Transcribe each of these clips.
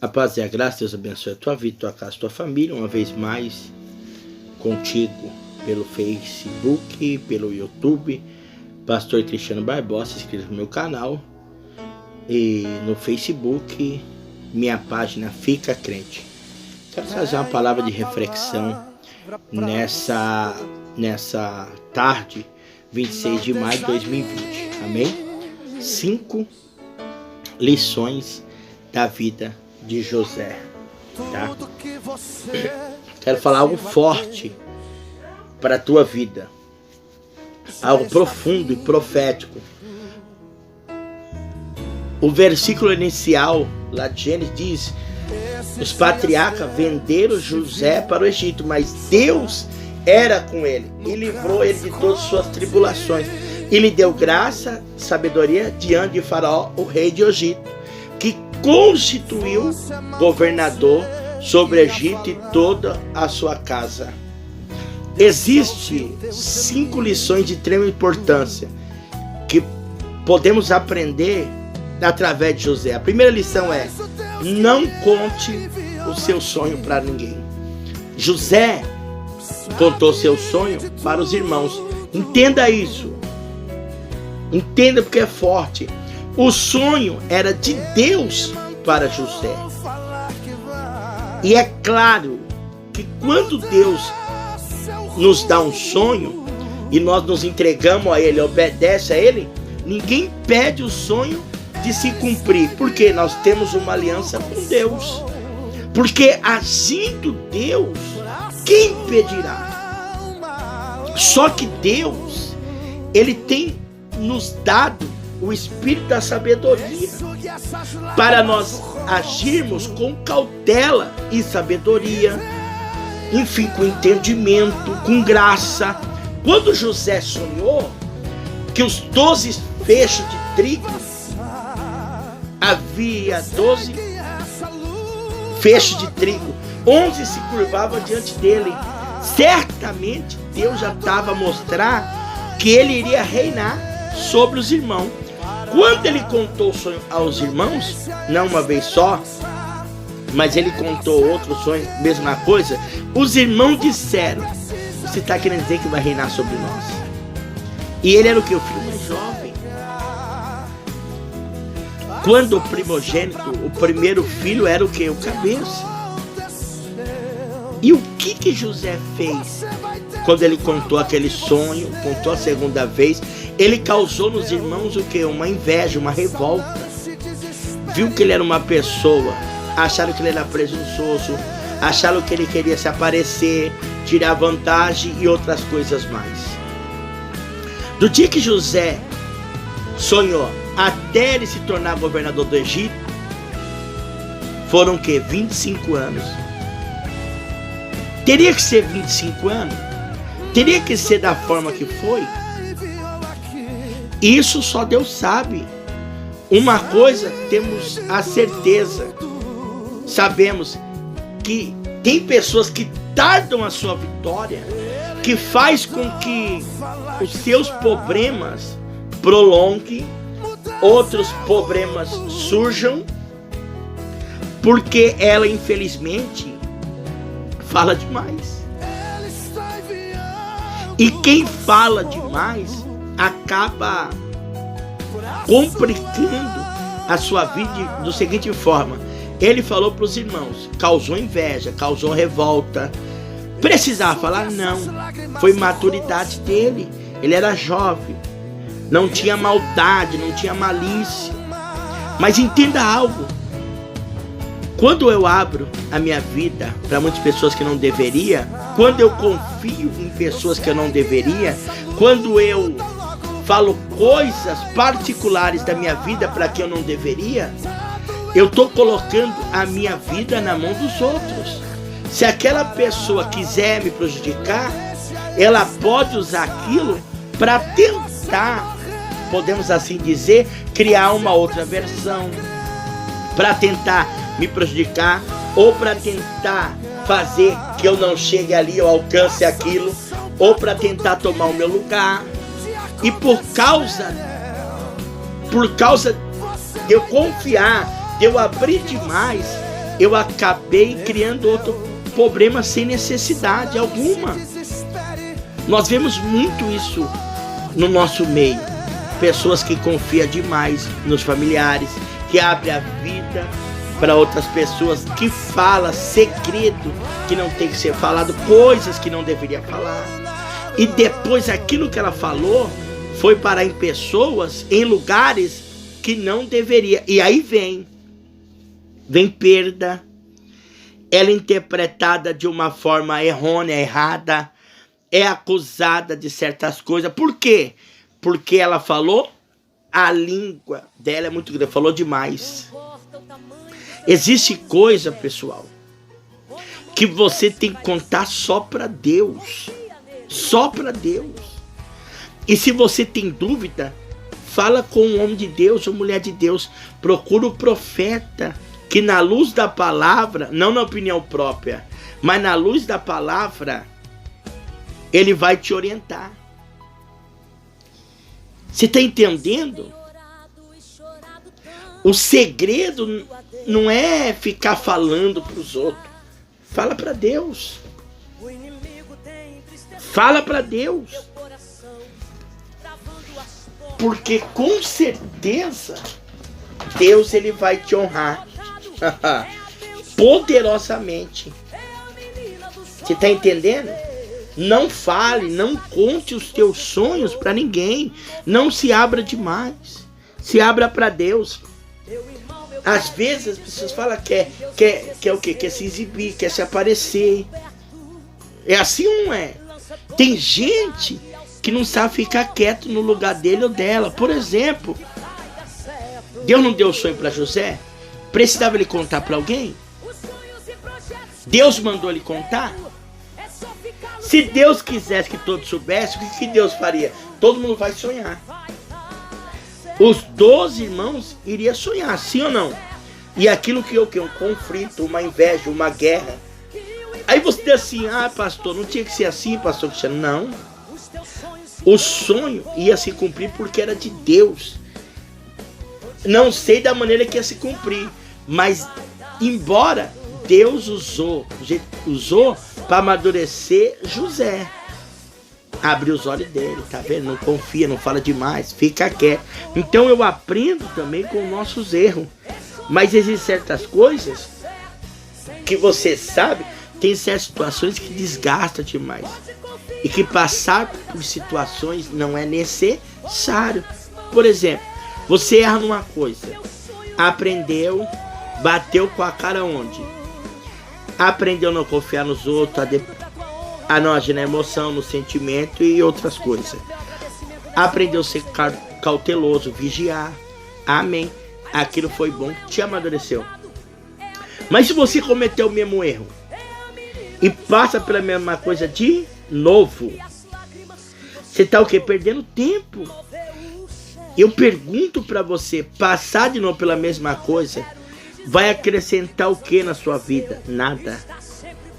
A paz e a graça, Deus abençoe a tua vida, tua casa, tua família, uma vez mais contigo pelo Facebook, pelo YouTube, Pastor Cristiano Barbosa, inscrito no meu canal, e no Facebook, minha página Fica Crente. Quero trazer uma palavra de reflexão nessa tarde, 26 de maio de 2020, amém? 5 lições da vida de José, tá? Quero falar algo forte para a tua vida, algo profundo e profético. O versículo inicial lá de Gênesis diz: os patriarcas venderam José para o Egito, mas Deus era com ele e livrou ele de todas as suas tribulações, e lhe deu graça, sabedoria diante de Faraó, o rei de Egito, que constituiu governador sobre o Egito e toda a sua casa. Existem 5 lições de extrema importância que podemos aprender através de José. A primeira lição é: não conte o seu sonho para ninguém. José contou seu sonho para os irmãos. Entenda isso. Entenda, porque é forte. O sonho era de Deus para José. E é claro que quando Deus nos dá um sonho e nós nos entregamos a Ele, obedece a Ele, ninguém impede o sonho de se cumprir, porque nós temos uma aliança com Deus. Porque agindo Deus, quem impedirá? Só que Deus, Ele tem nos dado o espírito da sabedoria para nós agirmos com cautela e sabedoria, enfim, com entendimento, com graça. Quando José sonhou que os 12 feixes de trigo, havia 12 feixes de trigo, 11 se curvavam diante dele, certamente Deus já estava a mostrar que ele iria reinar sobre os irmãos. Quando ele contou o sonho aos irmãos, não uma vez só, mas ele contou outro sonho, mesma coisa, os irmãos disseram: você está querendo dizer que vai reinar sobre nós? E ele era o que? O filho mais jovem. Quando o primogênito, o primeiro filho, era o que? O cabeça. E o que José fez quando ele contou aquele sonho, contou a segunda vez? Ele causou nos irmãos o que? Uma inveja, uma revolta. Viu que ele era uma pessoa, acharam que ele era presunçoso, acharam que ele queria se aparecer, tirar vantagem e outras coisas mais. Do dia que José sonhou até ele se tornar governador do Egito, foram o que? 25 anos. Teria que ser 25 anos? Teria que ser da forma que foi? Isso só Deus sabe. Uma coisa temos a certeza, sabemos que tem pessoas que tardam a sua vitória, que faz com que os seus problemas prolonguem, outros problemas surjam, porque ela infelizmente fala demais. E quem fala demais acaba complicando a sua vida da seguinte forma: ele falou para os irmãos, causou inveja, causou revolta. Precisava falar? Não. Foi maturidade dele. Ele era jovem, não tinha maldade, não tinha malícia. Mas entenda algo: quando eu abro a minha vida para muitas pessoas que não deveria, quando eu confio em pessoas que eu não deveria, quando eu falo coisas particulares da minha vida para que eu não deveria, eu estou colocando a minha vida na mão dos outros. Se aquela pessoa quiser me prejudicar, ela pode usar aquilo para tentar, podemos assim dizer, criar uma outra versão, para tentar me prejudicar, ou para tentar fazer que eu não chegue ali, eu alcance aquilo, ou para tentar tomar o meu lugar. E por causa de eu confiar, de eu abrir demais, eu acabei criando outro problema sem necessidade alguma. Nós vemos muito isso no nosso meio. Pessoas que confiam demais nos familiares, que abrem a vida para outras pessoas, que falam segredo que não tem que ser falado, coisas que não deveria falar. E depois aquilo que ela falou foi parar em pessoas, em lugares que não deveria. E aí vem perda. Ela é interpretada de uma forma errônea, errada. É acusada de certas coisas. Por quê? Porque ela falou, a língua dela é muito grande, falou demais. Existe coisa, pessoal, que você tem que contar só para Deus. Só para Deus. E se você tem dúvida, fala com um homem de Deus ou mulher de Deus. Procura o profeta, que na luz da palavra, não na opinião própria, mas na luz da palavra, ele vai te orientar. Você está entendendo? O segredo não é ficar falando para os outros. Fala para Deus. Fala para Deus. Porque com certeza Deus ele vai te honrar poderosamente. Você está entendendo? Não fale, não conte os teus sonhos para ninguém. Não se abra demais. Se abra para Deus. Às vezes as pessoas falam que quer o quê? Quer se exibir, quer se aparecer. É assim ou não é? Tem gente que não sabe ficar quieto no lugar dele ou dela. Por exemplo, Deus não deu sonho para José? Precisava ele contar para alguém? Deus mandou ele contar? Se Deus quisesse que todos soubessem, o que Deus faria? Todo mundo vai sonhar. Os 12 irmãos iriam sonhar, sim ou não? E aquilo que é o quê? Um conflito, uma inveja, uma guerra. Aí você diz assim, pastor, não tinha que ser assim, pastor Cristiano. Não. O sonho ia se cumprir porque era de Deus. Não sei da maneira que ia se cumprir, mas embora Deus usou para amadurecer José. Abriu os olhos dele, tá vendo? Não confia, não fala demais, fica quieto. Então eu aprendo também com nossos erros. Mas existem certas coisas que você sabe, tem certas situações que desgastam demais. E que passar por situações não é necessário. Por exemplo, você erra numa coisa, aprendeu, bateu com a cara onde? Aprendeu a não confiar nos outros, a não agir na emoção, no sentimento e outras coisas. Aprendeu a ser cauteloso, vigiar. Amém. Aquilo foi bom, te amadureceu. Mas se você cometeu o mesmo erro e passa pela mesma coisa de novo, você está o quê? Perdendo tempo. Eu pergunto para você, passar de novo pela mesma coisa vai acrescentar o que na sua vida? Nada.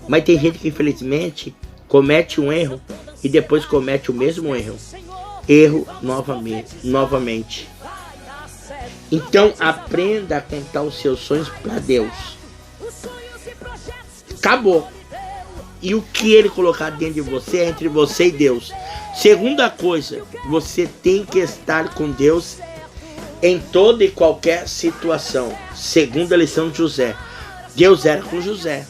Mas tem gente que infelizmente comete um erro e depois comete o mesmo erro. Erro novamente. Então aprenda a contar os seus sonhos para Deus. Acabou. E o que ele colocar dentro de você é entre você e Deus. Segunda coisa, você tem que estar com Deus em toda e qualquer situação. Segunda lição de José. Deus era com José.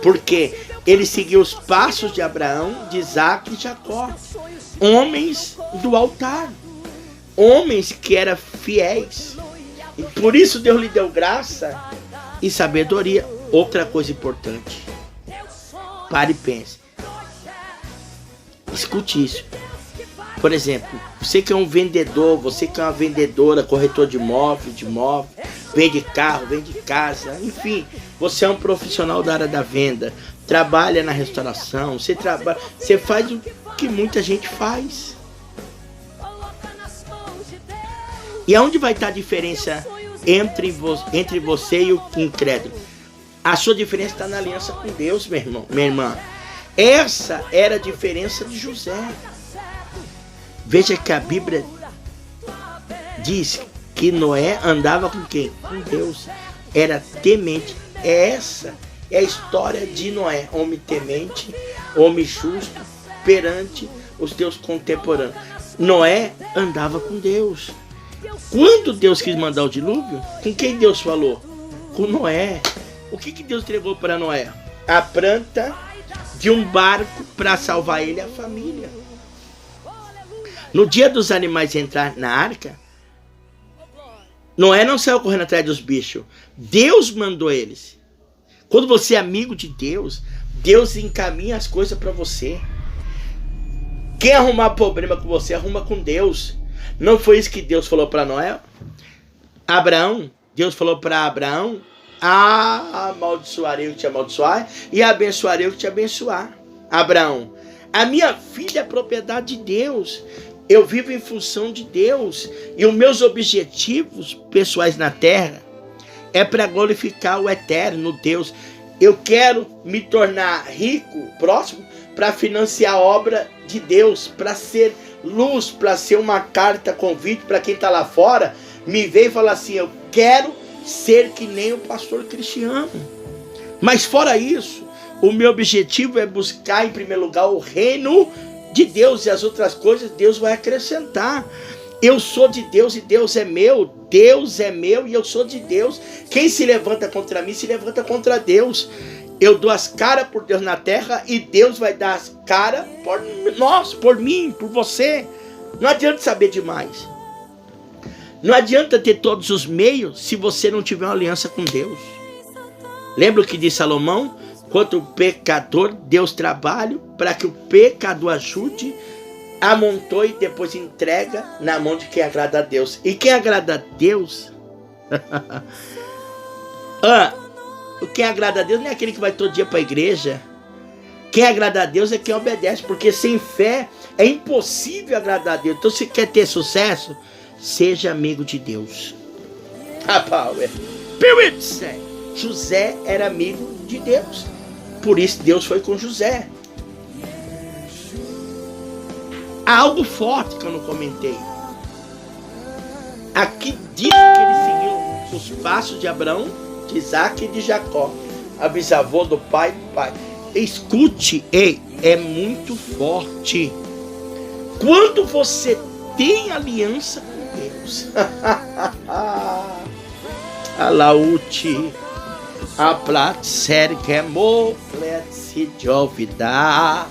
Porque ele seguiu os passos de Abraão, de Isaac e Jacó. Homens do altar. Homens que eram fiéis. E por isso Deus lhe deu graça e sabedoria. Outra coisa importante. Pare e pense. Escute isso. Por exemplo, você que é um vendedor, você que é uma vendedora, corretor de imóvel, vende carro, vende casa, enfim, você é um profissional da área da venda, trabalha na restauração, você faz o que muita gente faz. E aonde vai estar a diferença entre você e o incrédulo? A sua diferença está na aliança com Deus, meu irmão, minha irmã. Essa era a diferença de José. Veja que a Bíblia diz que Noé andava com quem? Com Deus. Era temente, Essa é a história de Noé, homem temente, homem justo, perante os teus contemporâneos. Noé andava com Deus. Quando Deus quis mandar o dilúvio, com quem Deus falou? Com Noé. O que Deus entregou para Noé? A planta de um barco para salvar ele e a família. No dia dos animais entrar na arca, Noé não saiu correndo atrás dos bichos. Deus mandou eles. Quando você é amigo de Deus, Deus encaminha as coisas para você. Quem arrumar problema com você, arruma com Deus. Não foi isso que Deus falou para Noé? Abraão, Deus falou para Abraão: amaldiçoarei o que te amaldiçoar e abençoarei o que te abençoar. Abraão, a minha filha é propriedade de Deus. Eu vivo em função de Deus. E os meus objetivos pessoais na terra é para glorificar o eterno Deus. Eu quero me tornar rico, próximo, para financiar a obra de Deus, para ser luz, para ser uma carta convite para quem está lá fora, me ver e falar assim: eu quero ser que nem o pastor Cristiano. Mas fora isso, o meu objetivo é buscar em primeiro lugar o reino de Deus, e as outras coisas Deus vai acrescentar. Eu sou de Deus e Deus é meu. Deus é meu e eu sou de Deus. Quem se levanta contra mim se levanta contra Deus. Eu dou as caras por Deus na terra e Deus vai dar as caras por nós, por mim, por você. Não adianta saber demais. Não adianta ter todos os meios se você não tiver uma aliança com Deus. Lembra o que diz Salomão? Quanto o pecador, Deus trabalha para que o pecador ajude, amontoe e depois entrega na mão de quem agrada a Deus. E quem agrada a Deus... quem agrada a Deus não é aquele que vai todo dia para a igreja. Quem agrada a Deus é quem obedece, porque sem fé é impossível agradar a Deus. Então, se quer ter sucesso, seja amigo de Deus. José era amigo de Deus. Por isso Deus foi com José. Há algo forte que eu não comentei. Aqui diz que ele seguiu os passos de Abraão, de Isaac e de Jacó, a bisavô do pai do pai. Escute, é muito forte. Quando você tem aliança com Deus, Alaúti, a platser que é moplet de olvidar.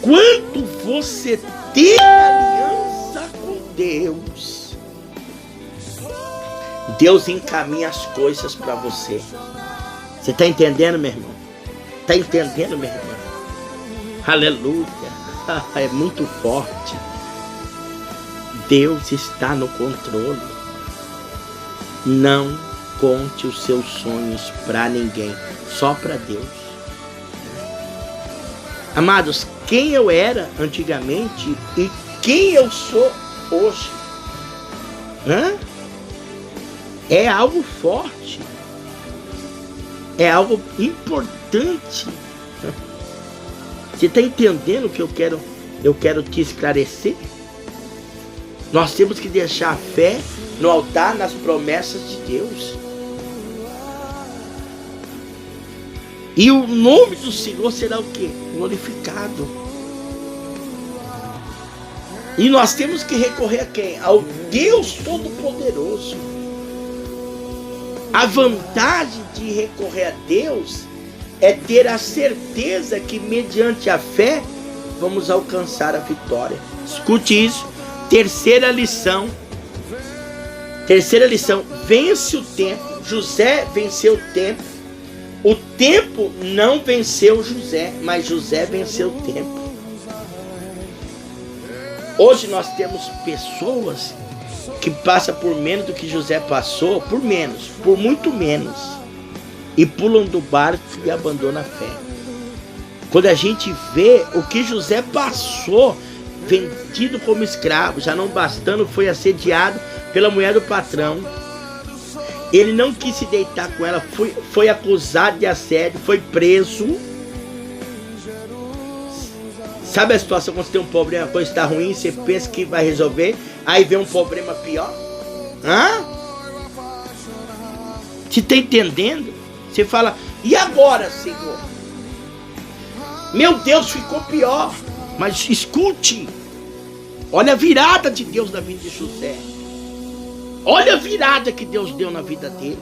Quando você tem aliança com Deus, Deus encaminha as coisas para você. Você está entendendo, meu irmão? Está entendendo, meu irmão? Aleluia. É muito forte. Deus está no controle. Não conte os seus sonhos para ninguém, só para Deus. Amados, quem eu era antigamente e quem eu sou hoje, é algo forte, é algo importante. Você está entendendo o que eu quero te esclarecer? Nós temos que deixar a fé no altar, nas promessas de Deus. E o nome do Senhor será o quê? Glorificado. E nós temos que recorrer a quem? Ao Deus Todo-Poderoso. A vantagem de recorrer a Deus é ter a certeza que mediante a fé vamos alcançar a vitória. Escute isso. Terceira lição, vence o tempo. José venceu o tempo. O tempo não venceu José, mas José venceu o tempo. Hoje nós temos pessoas que passam por menos do que José passou, por muito menos, e pulam do barco e abandonam a fé. Quando a gente vê o que José passou, vendido como escravo, já não bastando, foi assediado pela mulher do patrão. Ele não quis se deitar com ela, foi acusado de assédio, foi preso. Sabe a situação quando você tem um problema, a coisa está ruim, você pensa que vai resolver, aí vem um problema pior? Você está entendendo? Você fala, e agora, Senhor? Meu Deus, ficou pior. Mas escute, olha a virada de Deus na vida de José. Olha a virada que Deus deu na vida dele.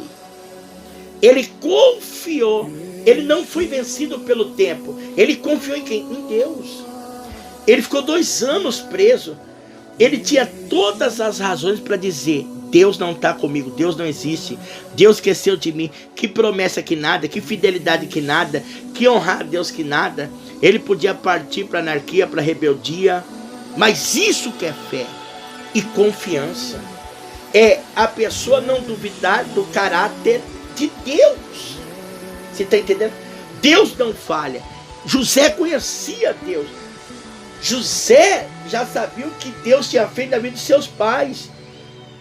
Ele confiou. Ele não foi vencido pelo tempo. Ele confiou em quem? Em Deus. Ele ficou 2 anos preso. Ele tinha todas as razões para dizer, Deus não está comigo, Deus não existe, Deus esqueceu de mim, que promessa que nada, que fidelidade que nada, que honrar a Deus que nada. Ele podia partir para a anarquia, para a rebeldia, mas isso que é fé e confiança. É a pessoa não duvidar do caráter de Deus. Você está entendendo? Deus não falha. José conhecia Deus. José já sabia o que Deus tinha feito na vida de seus pais.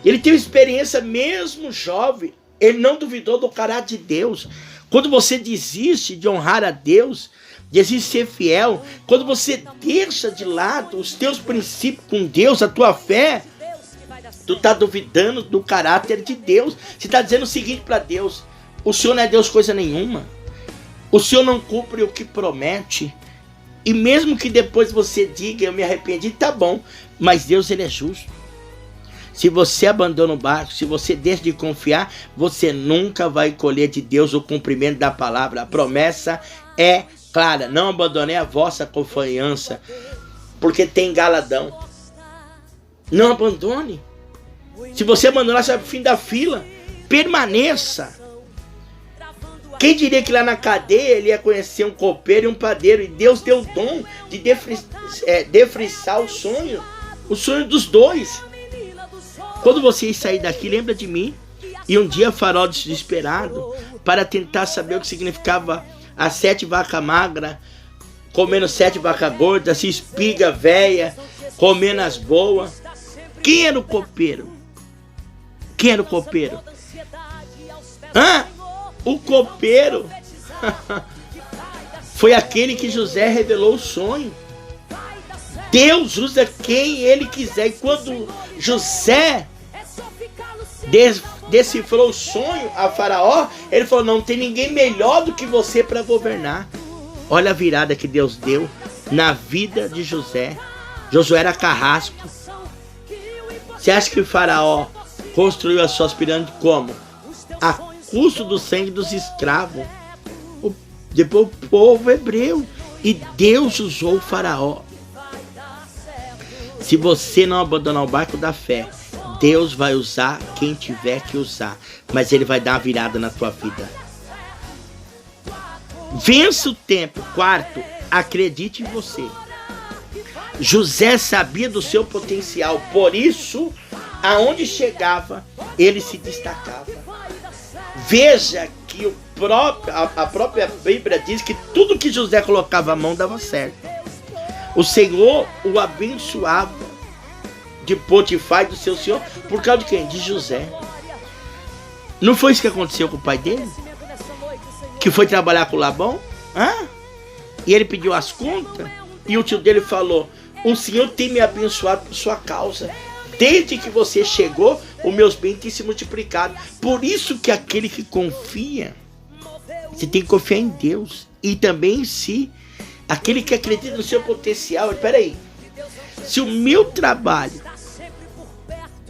Ele teve experiência mesmo jovem. Ele não duvidou do caráter de Deus. Quando você desiste de honrar a Deus, desiste de ser fiel, quando você deixa de lado os teus princípios com Deus, a tua fé, tu está duvidando do caráter de Deus. Você está dizendo o seguinte para Deus: o Senhor não é Deus coisa nenhuma. O Senhor não cumpre o que promete. E mesmo que depois você diga, eu me arrependi, tá bom. Mas Deus, ele é justo. Se você abandona o barco, se você deixa de confiar, você nunca vai colher de Deus o cumprimento da palavra. A promessa é clara: não abandonei a vossa confiança, porque tem galadão. Não abandone. Se você abandonar, você vai pro fim da fila. Permaneça. Quem diria que lá na cadeia ele ia conhecer um copeiro e um padeiro, e Deus deu o dom de defriçar o sonho dos dois. Quando você sair daqui, lembra de mim. E um dia Faraó, desesperado, para tentar saber o que significava as 7 vacas magras, comendo 7 vacas gordas, assim, espiga velha, comendo as boas. Quem era o copeiro? Quem era o copeiro? O copeiro foi aquele que José revelou o sonho. Deus usa quem ele quiser. E quando José decifrou o sonho a Faraó, ele falou: não tem ninguém melhor do que você para governar. Olha a virada que Deus deu na vida de José. Josué era carrasco. Você acha que o Faraó construiu as suas pirâmides como? A custo do sangue dos escravos. Depois o povo hebreu. E Deus usou o Faraó. Se você não abandonar o barco da fé, Deus vai usar quem tiver que usar, mas ele vai dar uma virada na tua vida. Vença o tempo. 4, acredite em você. José sabia do seu potencial, por isso, aonde chegava, ele se destacava. Veja que a própria Bíblia diz que tudo que José colocava a mão dava certo. O Senhor o abençoava de Potifar e do seu senhor. Por causa de quem? De José. Não foi isso que aconteceu com o pai dele? Que foi trabalhar com Labão? E ele pediu as contas. E o tio dele falou: o Senhor tem me abençoado por sua causa. Desde que você chegou, os meus bens têm se multiplicado. Por isso que aquele que confia, você tem que confiar em Deus e também em si. Aquele que acredita no seu potencial. Espera aí, se o meu trabalho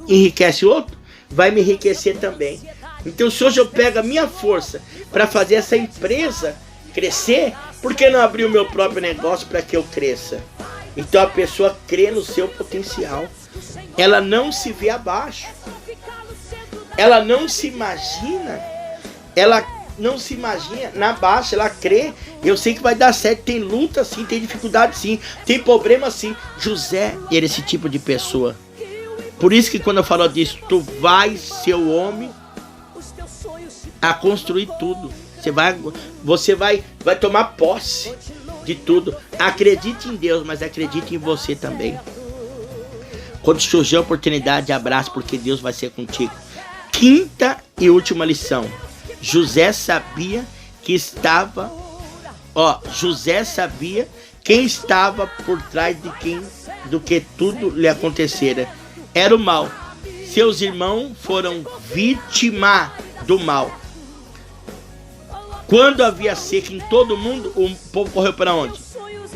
enriquece outro, vai me enriquecer também. Então, se hoje eu pego a minha força para fazer essa empresa crescer, por que não abrir o meu próprio negócio para que eu cresça? Então a pessoa crê no seu potencial. Ela não se vê abaixo. Ela não se imagina. Ela não se imagina na baixa. Ela crê. Eu sei que vai dar certo. Tem luta sim, tem dificuldade sim, tem problema sim. José era esse tipo de pessoa. Por isso que quando eu falo disso, tu vai ser o homem a construir tudo. Você vai tomar posse de tudo. Acredite em Deus, mas acredite em você também. Quando surgir a oportunidade, abraça, porque Deus vai ser contigo. 5ª e última lição. José sabia que estava... José sabia quem estava por trás do que tudo lhe acontecera. Era o mal. Seus irmãos foram vítima do mal. Quando havia seca em todo mundo, o povo correu para onde?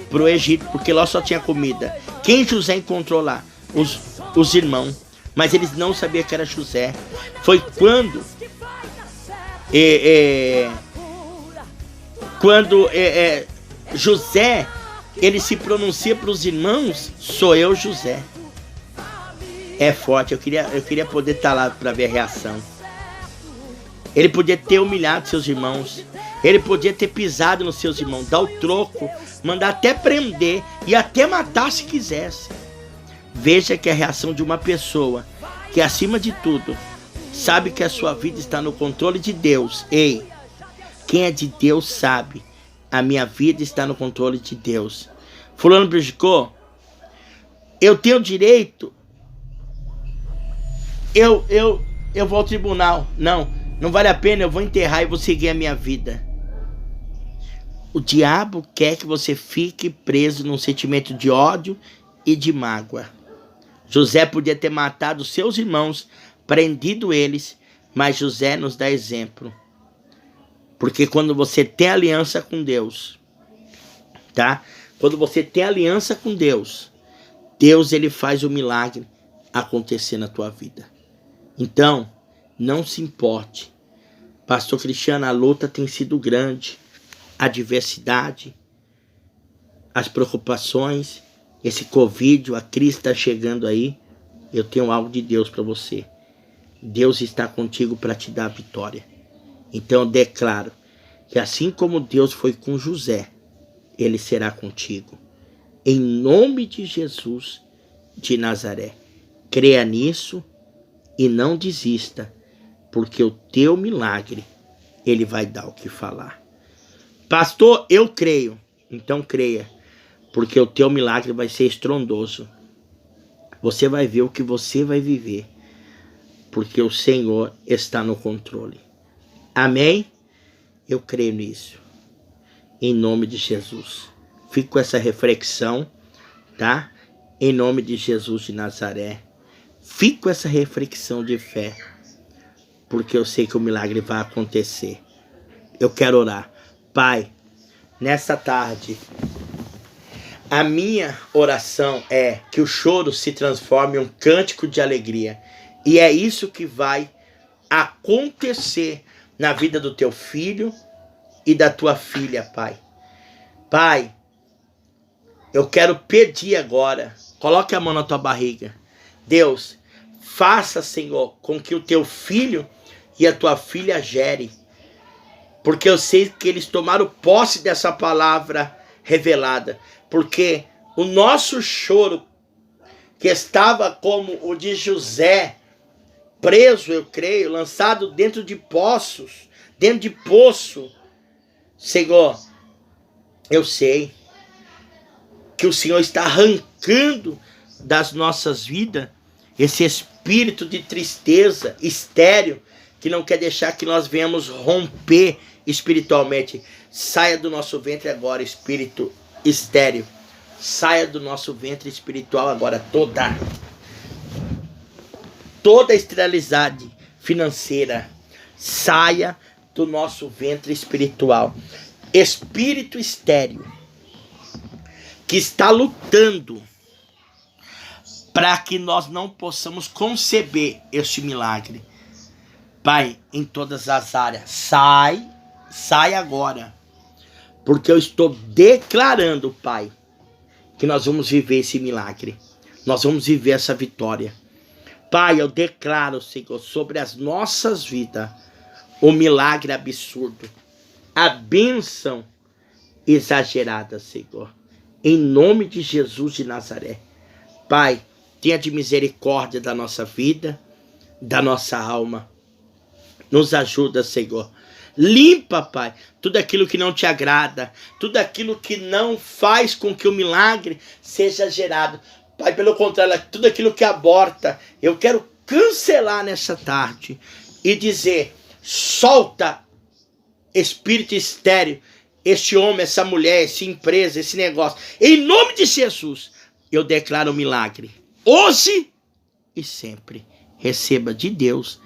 Para o Egito, porque lá só tinha comida. Quem José encontrou lá? Os irmãos. Mas eles não sabiam que era José. Foi quando José, ele se pronuncia para os irmãos: sou eu, José. É forte. Eu queria poder estar lá para ver a reação. Ele podia ter humilhado seus irmãos. Ele podia ter pisado nos seus irmãos, dar o troco, mandar até prender e até matar se quisesse. Veja que a reação de uma pessoa que, acima de tudo, sabe que a sua vida está no controle de Deus. Ei, quem é de Deus sabe, a minha vida está no controle de Deus. Fulano prejudicou? Eu tenho direito. Eu vou ao tribunal. Não vale a pena, eu vou enterrar e vou seguir a minha vida. O diabo quer que você fique preso num sentimento de ódio e de mágoa. José podia ter matado seus irmãos, prendido eles, mas José nos dá exemplo. Porque quando você tem aliança com Deus, tá? Quando você tem aliança com Deus, Deus ele faz o milagre acontecer na tua vida. Então, não se importe. Pastor Cristiano, a luta tem sido grande. A adversidade, as preocupações, esse Covid, a crise está chegando aí. Eu tenho algo de Deus para você. Deus está contigo para te dar a vitória. Então eu declaro que assim como Deus foi com José, Ele será contigo. Em nome de Jesus de Nazaré. Creia nisso e não desista, porque o teu milagre, Ele vai dar o que falar. Pastor, eu creio. Então creia, porque o teu milagre vai ser estrondoso. Você vai ver o que você vai viver, porque o Senhor está no controle. Amém? Eu creio nisso. Em nome de Jesus. Fique com essa reflexão, tá? Em nome de Jesus de Nazaré. Fique com essa reflexão de fé, porque eu sei que o milagre vai acontecer. Eu quero orar. Pai, nessa tarde, a minha oração é que o choro se transforme em um cântico de alegria. E é isso que vai acontecer na vida do teu filho e da tua filha, Pai. Pai, eu quero pedir agora, coloque a mão na tua barriga. Deus, faça, Senhor, com que o teu filho e a tua filha gerem. Porque eu sei que eles tomaram posse dessa palavra revelada. Porque o nosso choro, que estava como o de José, preso, eu creio, lançado dentro de poços, dentro de poço. Senhor, eu sei que o Senhor está arrancando das nossas vidas esse espírito de tristeza estéril, que não quer deixar que nós venhamos romper espiritualmente. Saia do nosso ventre agora, espírito estéril. Saia do nosso ventre espiritual agora, toda esterilidade financeira. Saia do nosso ventre espiritual. Espírito estéril que está lutando para que nós não possamos conceber este milagre. Pai, em todas as áreas, sai agora, porque eu estou declarando, Pai, que nós vamos viver esse milagre, nós vamos viver essa vitória. Pai, eu declaro, Senhor, sobre as nossas vidas, o milagre absurdo, a bênção exagerada, Senhor, em nome de Jesus de Nazaré. Pai, tenha de misericórdia da nossa vida, da nossa alma. Nos ajuda, Senhor. Limpa, Pai, tudo aquilo que não te agrada, tudo aquilo que não faz com que o milagre seja gerado. Pai, pelo contrário, tudo aquilo que aborta, eu quero cancelar nessa tarde e dizer: solta, espírito estéril, este homem, essa mulher, essa empresa, esse negócio. Em nome de Jesus, eu declaro o milagre. Hoje e sempre. Receba de Deus